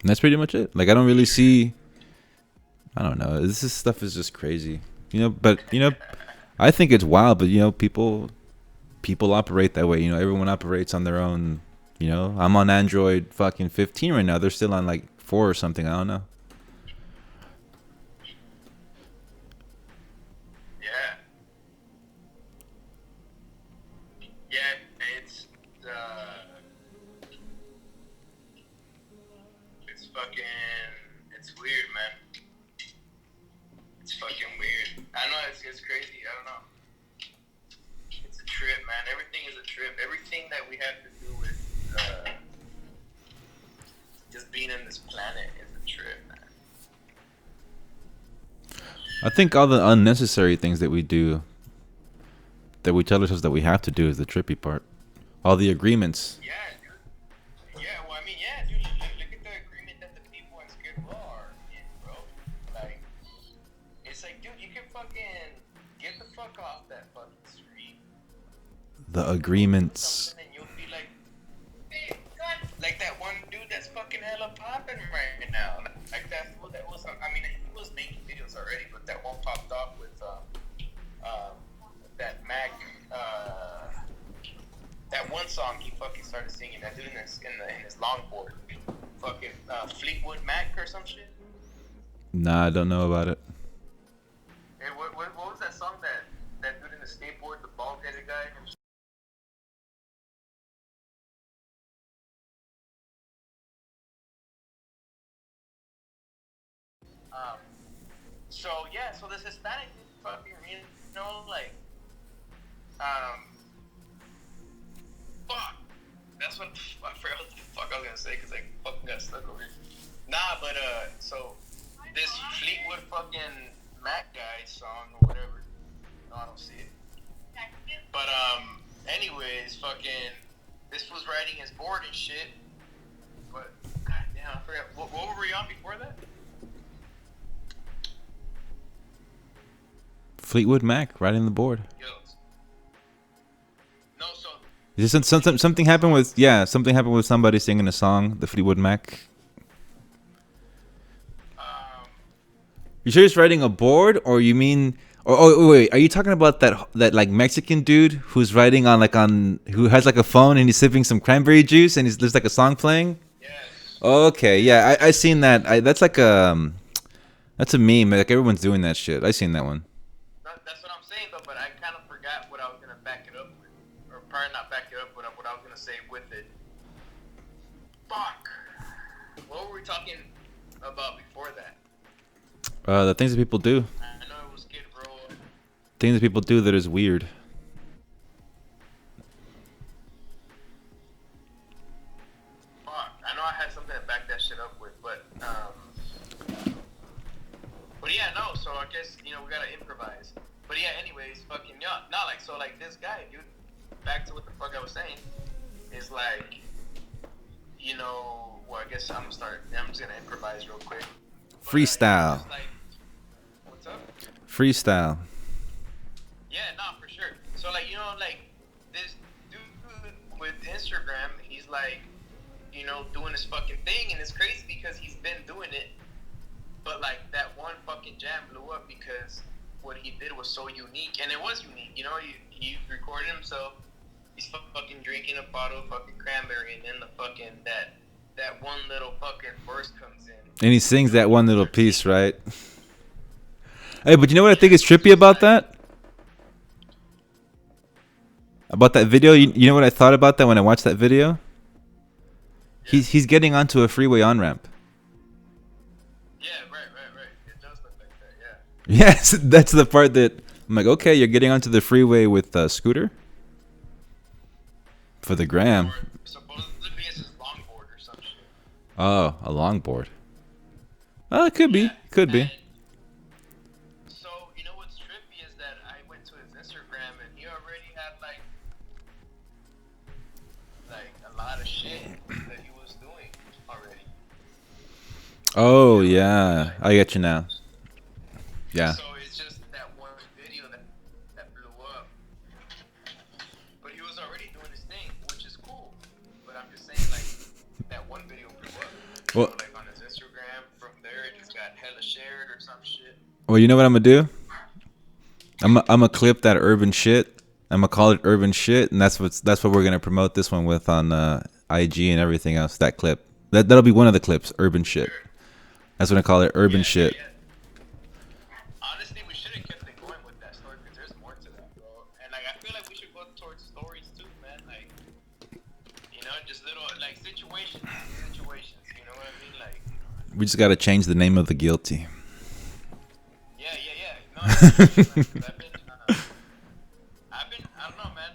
And that's pretty much it. Like I don't really see. I don't know. Stuff is just crazy, But I think it's wild. But people operate that way. Everyone operates on their own. I'm on Android fucking 15 right now. They're still on like 4 or something. I don't know. Yeah, yeah. It's fucking, it's weird, man. It's fucking weird. I know it's crazy. I don't know. Everything is a trip. Everything that we have to do with just being in this planet is a trip, man. I think all the unnecessary things that we do, that we tell ourselves that we have to do, is the trippy part. All the agreements. Yeah, dude. Yeah, well, I mean, yeah, dude. Look at the agreement that the people in Skid Row are in, bro. Like, it's like, dude, you can fucking get the fuck off that fucking street. The agreements. And you'll be like, hey, God. Like that one dude that's fucking hella popping right now. Like that fool that was, I mean, he was making videos already, but that one popped off with that Mac, that one song he fucking started singing. That dude in his longboard, fucking Fleetwood Mac or some shit. Nah, I don't know about it. Hey, what was that song that dude in the skateboard, the bald headed guy? So yeah, so this Hispanic dude fucking, you know, like, fuck. That's what I forgot what the fuck I was gonna say because I fucking got stuck over here. Nah, but so this Fleetwood fucking Mac guy song or whatever. No, I don't see it. But anyways, fucking, this was riding his board and shit. But goddamn, I forgot. What were we on before that? Fleetwood Mac riding the board. Yo. No, so. Is this something happened with something happened with somebody singing a song, the Fleetwood Mac? You sure he's riding a board, or you mean? Oh wait, are you talking about that like Mexican dude who's riding who has like a phone and he's sipping some cranberry juice and there's like a song playing? Yes. Okay, yeah, I seen that. That's like that's a meme. Like everyone's doing that shit. I seen that one. That's what I'm saying though, but I kind of forgot what I was gonna back it up with, or probably not back it up, but what I was gonna say with it. Fuck. What were we talking about before that? The things that people do. I know it was Skid Row. Things that people do that is weird. Fuck. I know I had something to back that shit up with, but yeah, no. So I guess we gotta improvise. But yeah, anyways, fucking not like so like this guy, dude. Back to what the fuck I was saying is like, well, I guess I'm just gonna improvise real quick. But, Freestyle. like, what's up? Freestyle. Yeah, no, for sure. So like like this dude with Instagram, he's like, doing this fucking thing, and it's crazy because he's been doing it, but like that one fucking jam blew up because what he did was so unique, and it was unique. He recorded himself. He's fucking drinking a bottle of fucking cranberry, and then the fucking that one little fucking verse comes in. And he sings that one little piece, right? Hey, but you know what I think is trippy about that? About that video? You know what I thought about that when I watched that video? Yeah. He's getting onto a freeway on-ramp. Yeah, right. It does look like that, yeah. Yes, that's the part that I'm like, okay, you're getting onto the freeway with a scooter? For the gram. Or supposedly it's his longboard or some shit. Oh, a longboard. Oh, it could be. Could be. And so, what's trippy is that I went to his Instagram and he already had like a lot of shit that he was doing already. Oh, yeah. I get you now. Yeah. So it's just that one video that blew up. But he was already doing his thing, which is cool. But I'm just saying, like, that one video blew up. Well, like on his Instagram, from there it just got hella shared or some shit. well, you know what I'm gonna do? I'm gonna clip that urban shit. I'm gonna call it urban shit, and that's what we're gonna promote this one with on IG and everything else. That clip. That'll be one of the clips. Urban shit. Sure. That's what I call it. Urban shit. Yeah. Honestly, we should have kept it going with that story because there's more to that, bro. And like, I feel like we should go towards stories too, man. Like, just little like situations. You know what I mean? Like, We just gotta change the name of the guilty. yeah. No, I've been, I don't know, man.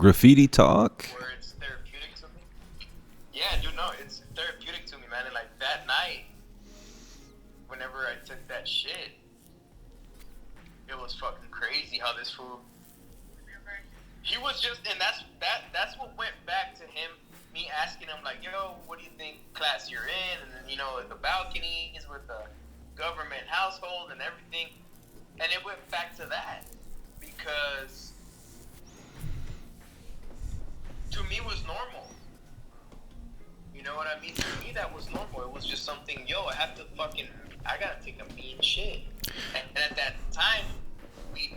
Graffiti talk. where it's therapeutic to me. Yeah, dude, no, it's therapeutic to me, man. And like that night, whenever I took that shit, it was fucking crazy how this fool. He was just, and that's what went back to him. Me asking him like, yo, what do you think class you're in? And then, you know, the balconies with the government household and everything. And it went back to that because to me it was normal. You know what I mean? To me that was normal. It was just something, yo, I gotta take a mean shit. And at that time, we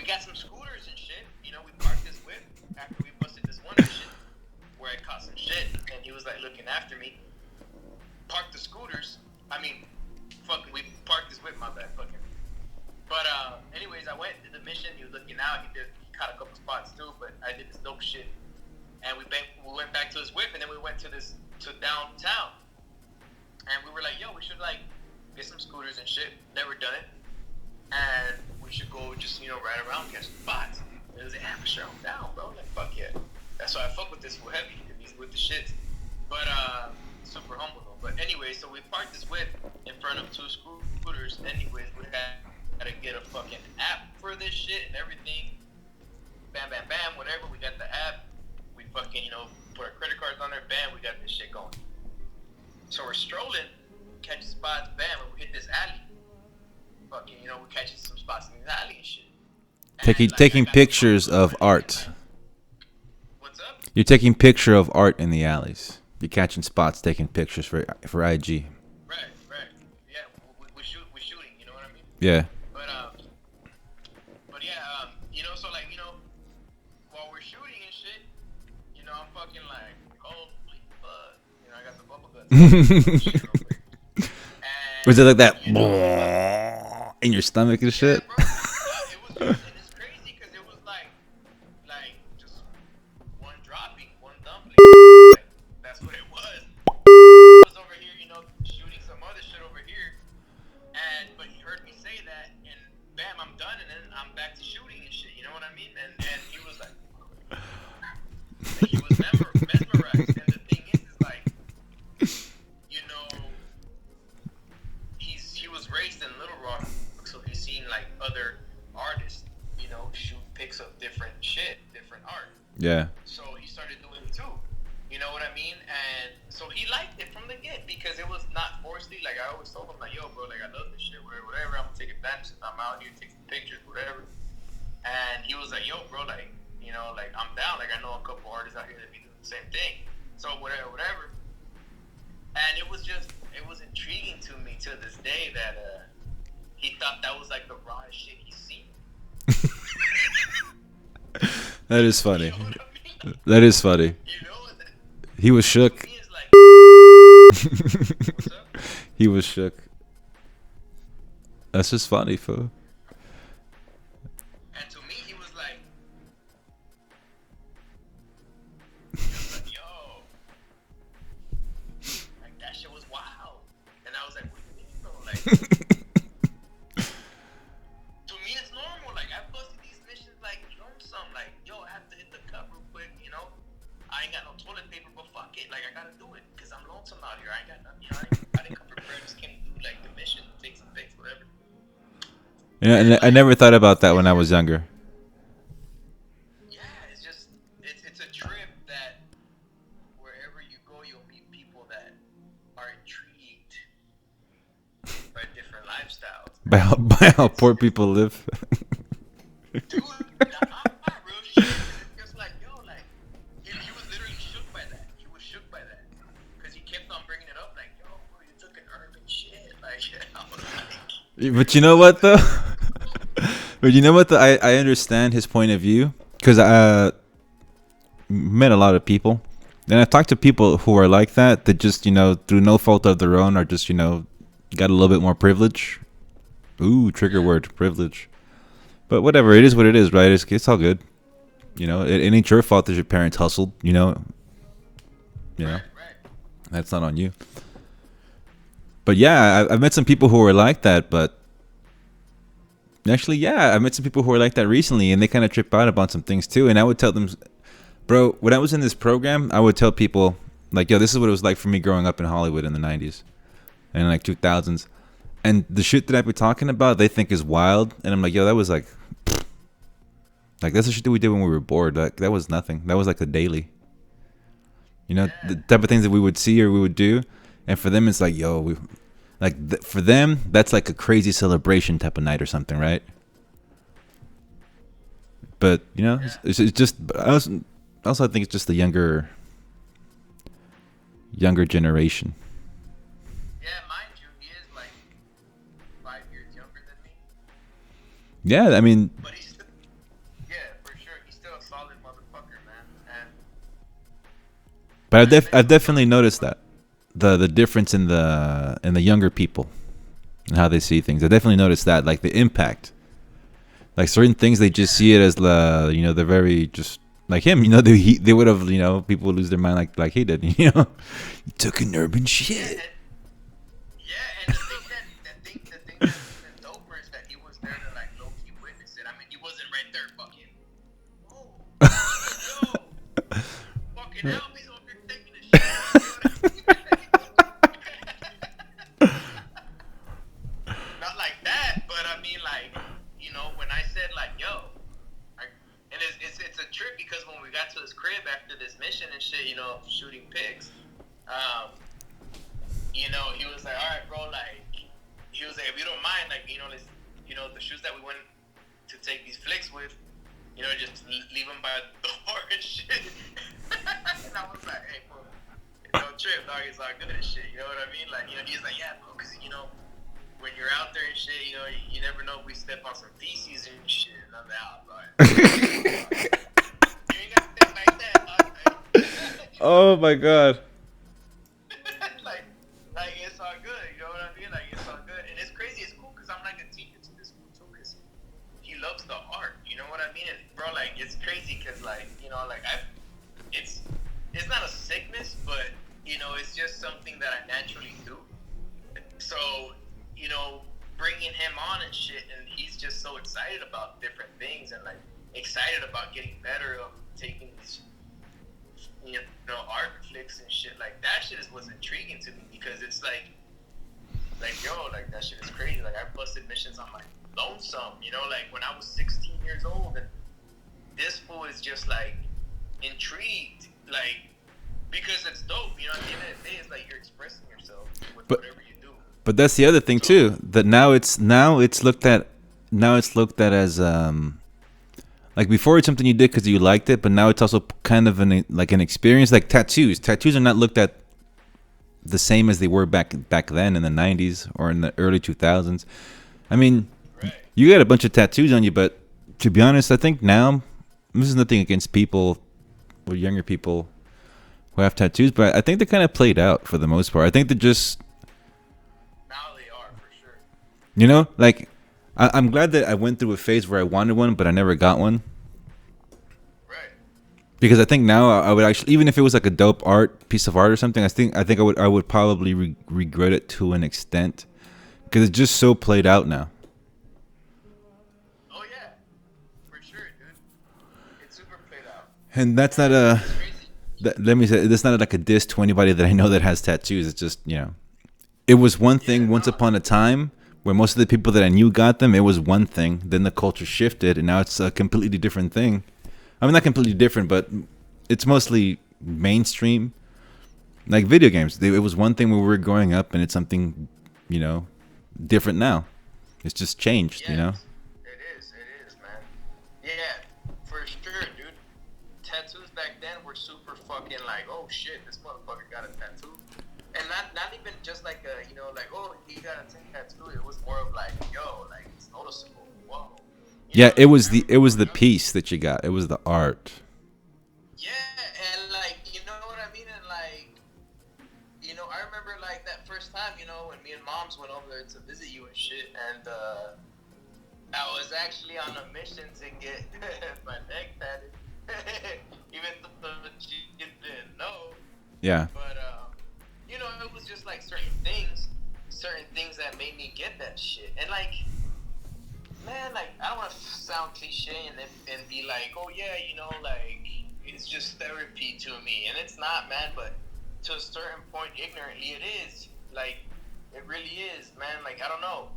got some scooters and shit. You know, we parked this whip after we busted this one shit where I caught some shit, and he was like looking after me. Parked the scooters. We parked this whip, my bad, fucking. But anyways, I went to the mission. He was looking out. He caught a couple spots too, but I did this dope shit. And we went back to his whip, and then we went to downtown. And we were like, yo, we should like get some scooters and shit. Never done it. And we should go just, you know, ride around, catch some spots. And it was like, yeah, for sure, I'm down, bro. Like, fuck yeah. That's why I fuck with this fool heavy. He's with the shit. But super humble though. But anyway, so we parked this whip in front of two scooters. Anyways, we had to get a fucking app for this shit and everything. Bam, bam, bam, whatever. We got the app. We fucking, you know, put our credit cards on there. Bam, we got this shit going. So we're strolling, catching spots. Bam, and we hit this alley. Fucking, you know, we're catching some spots in the alley and shit. And, Taking pictures of art. What's up? You're taking picture of art in the alleys. You're catching spots, taking pictures for IG. Right. Yeah, we're shooting. You know what I mean? Yeah. But yeah, you know, so like, you know, while we're shooting and shit, you know, I'm fucking like, holy fuck, you know, I got the bubble guts. Was it like that? You know, In your stomach and shit? yeah, bro. It was, and it's crazy because it was like just one dropping, one dumpling. Like, that's what it was. I was over here, you know, shooting some other shit over here, but he heard me say that, and bam, I'm done, and then I'm back to shooting and shit. You know what I mean? And he was like, and he was mesmerized. And the thing is like, you know, he was raised in Little Rock, so he's seen like other artists, you know, shoot pics of different shit, different art. Yeah. So he started doing it too. You know what I mean? And so he liked it from the get because it was not forced. Like I always told him, like, yo, bro, like I love this shit, whatever. I'm gonna take advantage. I'm out here, take some pictures, whatever. And he was like, yo, bro, like, you know, like I'm down. Like I know a couple artists out here that be doing the same thing. So whatever. And it was intriguing to me to this day that he thought that was like the rawest shit he's seen. That is funny. You know what I mean? That is funny. You know, and He was shook. me is like, what's up? He was shook. That's just funny, fool. And to me, he was like, yo, like that shit was wild. And I was like, what do you mean, bro? Like, to me, it's normal. Like, I busted these missions like lonesome. Like, yo, I have to hit the cup real quick, you know? I ain't got no toilet paper, but fuck it. Like, I gotta do it because I'm lonesome out here. I ain't got nothing, you know? I didn't come prepared. Just came to do like the mission, take some pics, whatever. Yeah, and I never thought about that when I was younger. Yeah, it's just it's a trip that wherever you go, you'll meet people that are intrigued by different lifestyles. By how poor people live. Dude, I'm real shit. It's just like, yo, like he was literally shook by that. He was shook by that because he kept on bringing it up, like, yo, bro, you took an urban shit, like, I was like. But you know what though? But you know what though? I understand his point of view because I met a lot of people, and I talked to people who are like that just, you know, through no fault of their own, are just, you know, got a little bit more privilege. Ooh, trigger word, privilege. But whatever, it is what it is, right? It's all good. You know, it ain't your fault that your parents hustled. You know. Right. That's not on you. But yeah, I've met some people who are like that, but Actually, yeah, I met some people who are like that recently, and they kind of trip out about some things too. And I would tell them, bro, when I was in this program, I would tell people like, yo, this is what it was like for me growing up in Hollywood in the '90s and like 2000s. And the shit that I be talking about, they think is wild, and I'm like, yo, that was like that's the shit that we did when we were bored. Like that was nothing. That was like a daily. You know, the Yeah, type of things that we would see or we would do, and for them it's like, yo, we like for them that's like a crazy celebration type of night or something, right? But you know, yeah, it's just I also think it's just the younger generation. yeah. Mind you, he is like 5 years younger than me, Yeah, I mean, but he's still, yeah, for sure. He's still a solid motherfucker, man. And but I've met I've some definitely fucking noticed that the difference in the younger people and how they see things. I definitely noticed that, like the impact. Like certain things, they just yeah, see it as they're very just like him. They would have people would lose their mind like he did. He took an urban yeah, shit. yeah. And the thing that's even doper is that he was there to like low key witness it. I mean, he wasn't right there, fucking. Oh, yo, fucking Albie's over here taking a shit. You know what I mean? Not like that, but I mean, like, when I said like, yo, and it's a trip because when we got to his crib after this mission and shit, shooting pigs, um, he was like, all right, bro, like, he was like, if you don't mind, like, let's, the shoes that we went to take these flicks with, just leave them by the door and shit. And I was like, hey, bro, don't trip, dog, it's all good and shit, you know what I mean? Like, he's like, yeah, bro, because, when you're out there and shit, you never know if we step on some feces and shit. And I'm like, you ain't got to step like that, dog. Oh my god. like, like it's all good. You know what I mean? Like it's all good, and it's crazy. It's cool because I'm like a teacher to this fool too, because he loves the art. You know what I mean? And bro, like it's crazy because like like it's it's not a sickness, but it's just something that I naturally do. So bringing him on and shit, and he's just so excited about different things and like excited about getting better of taking these art flicks and shit. Like that shit is what's intriguing to me because it's like yo, like that shit is crazy. Like I busted missions on my lonesome, like when I was 16 years old, and this fool is just like intrigued, like because it's dope. At the end of the day, it's like you're expressing yourself with But whatever you do. but that's the other thing So too. That now it's looked at as like before it's something you did because you liked it, but now it's also kind of an experience. Like tattoos. Tattoos are not looked at the same as they were back then in the '90s or in the early 2000s. I mean, right, you got a bunch of tattoos on you, but to be honest, I think now this is nothing against people or younger people who have tattoos, but I think they're kind of played out for the most part. I think they're just now they are for sure. like I'm glad that I went through a phase where I wanted one, but I never got one. Right. Because I think now I would actually, even if it was like a dope piece of art or something, I think I would probably regret it to an extent because it's just so played out now. Oh yeah, for sure, dude. It's super played out, And that's not and a it's crazy. let me say that's not like a diss to anybody that I know that has tattoos. It's just it was one Yeah, thing once no, upon a time where most of the people that I knew got them. It was one thing. Then the culture shifted, and now it's a completely different thing. I mean, not completely different, but it's mostly mainstream. Like video games, it was one thing when we were growing up, and it's something, you know, different now. It's just changed, you know. yes, it is, man. Yeah, for sure, dude. Tattoos back then were super fucking like, oh shit, this motherfucker got a tattoo, and not even just like a like, oh, he got a tattoo. It was more of like, yo, like it's noticeable. Whoa, Yeah, it like was I the remember it was growing the up. piece that you got. It was the art. Yeah, and like you know what I mean, and like I remember like that first time, when me and moms went over there to visit you and shit, and I was actually on a mission to get my neck tatted, even though she didn't know. Yeah. But it was just like certain things that made me get that shit, and like man, like I don't want to sound cliche and be like, oh yeah, like it's just therapy to me, and it's not, man. But to a certain point, ignorantly, it is. Like it really is, man. Like I don't know,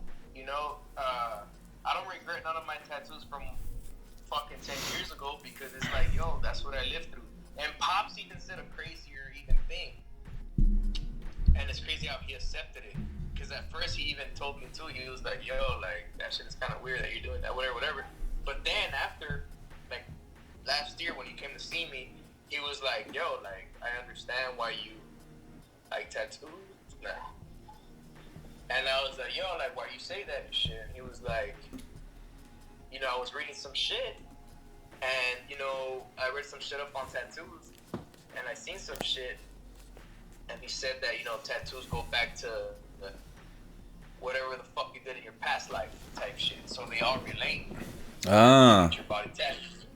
I don't regret none of my tattoos from fucking 10 years ago because it's like, yo, that's what I lived through. And Pops even said a crazier even thing, and it's crazy how he accepted it. Because at first he even told me too, he was like, yo, like that shit is kind of weird that you're doing that, whatever, whatever. But then after, like last year when he came to see me, he was like, yo, like I understand why you like tattoos. Nah. And I was like, yo, like why you say that and shit? And he was like, I was reading some shit, and I read some shit up on tattoos, and I seen some shit, and he said that tattoos go back to the, whatever the fuck you did in your past life type shit. So they all relate. Ah, Your body tattoo.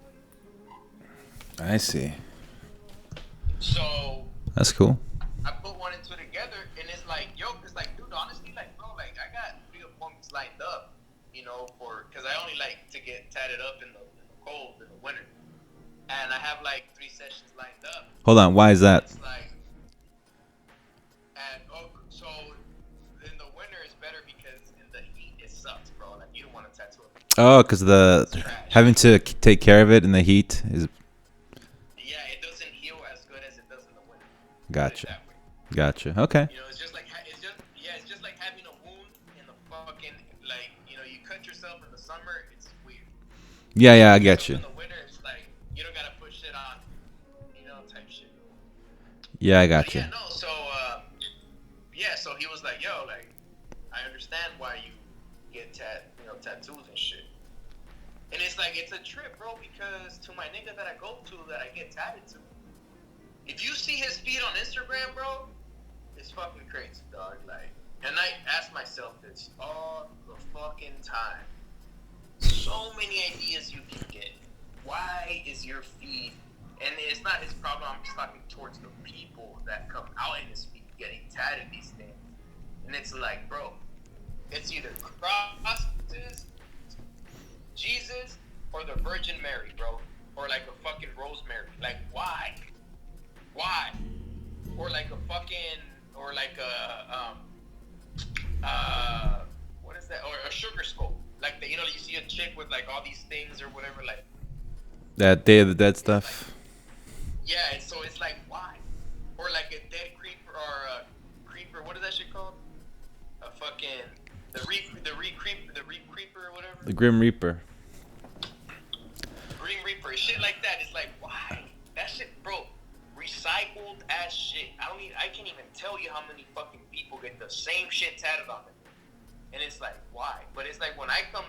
I see. So That's cool. I put one and two together, and it's like, yo, it's like, dude, honestly, like, bro, like I got 3 appointments lined up, because I only like to get tatted up in the cold in the winter, and I have like 3 sessions lined up. Hold on. Why is that? It's like, and so in the winter it's better because in the heat it sucks, bro. Like you don't want to tattoo it. Oh, because the having to take care of it in the heat is. Yeah, it doesn't heal as good as it does in the winter. Gotcha. Gotcha. Okay. It's just like it's just like having a wound in the fucking like you cut yourself in the summer. It's weird. Yeah, yeah, I get you. In the winter, it's like you don't gotta put shit on, type shit. Yeah, I got you. Yeah, no. So so he was like, yo, like I understand why you get tattoos and shit. And it's like it's a trip, bro, because to my nigga that I go to that I get tatted to, if you see his feed on Instagram, bro, it's fucking crazy, dog. Like, and I ask myself this all the fucking time. So many ideas you can get. Why is your feed? And it's not his problem. I'm just talking towards the people that come out in his feed getting tatted these things. And it's like, bro, it's either crosses, Jesus, or the Virgin Mary, bro, or like a fucking rosemary. Like, why? Why? Or like a fucking, or like a what is that? Or a sugar skull. Like you see a chick with like all these things or whatever, like that Day of the Dead stuff. Like, yeah, and so it's like why? Or like a dead creeper or a creeper. What is that shit called? A fucking the creeper or whatever. The Grim Reaper. Green Reaper, shit like that. It's like why? That shit, bro. Recycled ass shit. I can't even tell you how many fucking people get the same shit tatted on them. And it's like, why? But it's like when I come,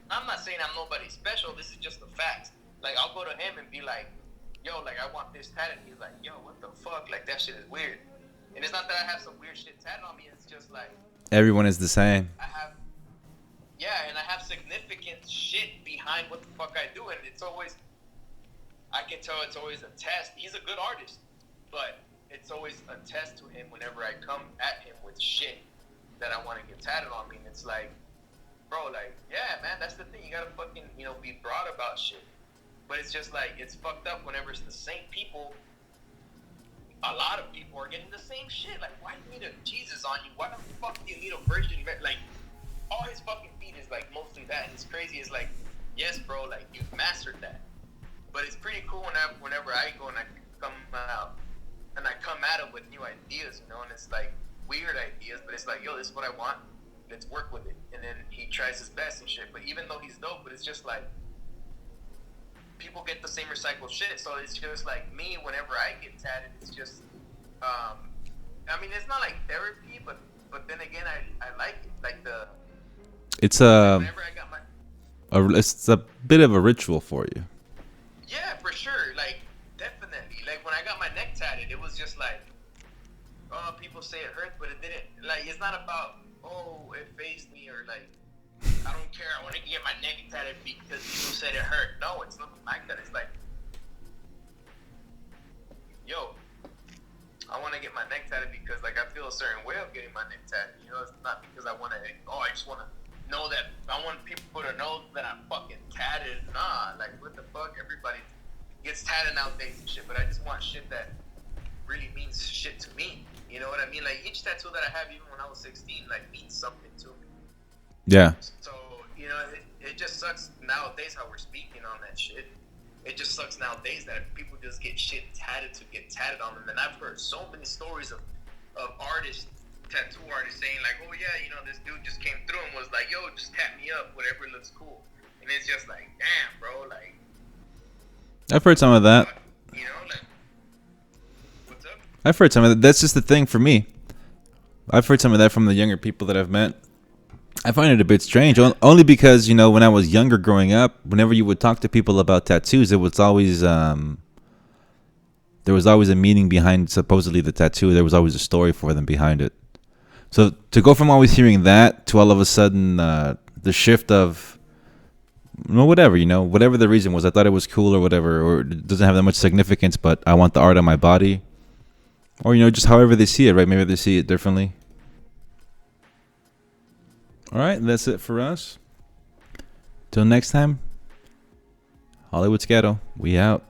I'm not saying I'm nobody special. This is just the facts. Like I'll go to him and be like, yo, like I want this tatted. He's like, yo, what the fuck? Like that shit is weird. And it's not that I have some weird shit tatted on me. It's just like everyone is the same. And I have significant shit behind what the fuck I do, and it's always, I can tell it's always a test. He's a good artist, but it's always a test to him whenever I come at him with shit that I want to get tatted on me. And it's like, bro, like, yeah, man, that's the thing. You gotta fucking, be broad about shit. But it's just like, it's fucked up whenever it's the same people. A lot of people are getting the same shit. Like, why do you need a Jesus on you? Why the fuck do you need a Virgin? Like, all his fucking feet is like mostly that. And it's crazy. It's like, yes, bro, like you've mastered that. But it's pretty cool whenever I go and I come out and I come at him with new ideas, and it's like weird ideas, but it's like, yo, this is what I want. Let's work with it. And then he tries his best and shit. But even though he's dope, but it's just like people get the same recycled shit. So it's just like me, whenever I get tatted, it's just, I mean, it's not like therapy, but then again, I like it. Like it's whenever I got it's a bit of a ritual for you. Yeah, for sure. Like, definitely. Like, when I got my neck tatted, it was just like, oh, people say it hurts, but it didn't. Like, it's not about, oh, it fazed me, or like, I don't care, I want to get my neck tatted because people said it hurt. No, it's nothing like that. It's like, yo, I want to get my neck tatted because, like, I feel a certain way of getting my neck tatted. It's not because I want to, I just want to know that I want people to know that I'm fucking tatted. Nah, like what the fuck? Everybody gets tatted nowadays and shit, but I just want shit that really means shit to me. You know what I mean? Like each tattoo that I have, even when I was 16, like means something to me. Yeah. So you know, it just sucks nowadays how we're speaking on that shit. It just sucks nowadays that people just get shit tatted to get tatted on them. And I've heard so many stories of artists, tattoo artists saying like, oh yeah, you know, this dude just came through and was like, yo, just tat me up, whatever looks cool. And it's just like, damn, bro, like, I've heard some of that. you know, like, what's up? I've heard some of that. That's just the thing for me. I've heard some of that from the younger people that I've met. I find it a bit strange, only because, you know, when I was younger growing up, whenever you would talk to people about tattoos, it was always there was always a meaning behind supposedly the tattoo. There was always a story for them behind it. So to go from always hearing that to all of a sudden the shift of, well, whatever, you know, whatever the reason was, I thought it was cool or whatever, or it doesn't have that much significance, but I want the art on my body, or, you know, just however they see it, right? Maybe they see it differently. All right, that's it for us. Till next time, Hollywood's Ghetto. We out.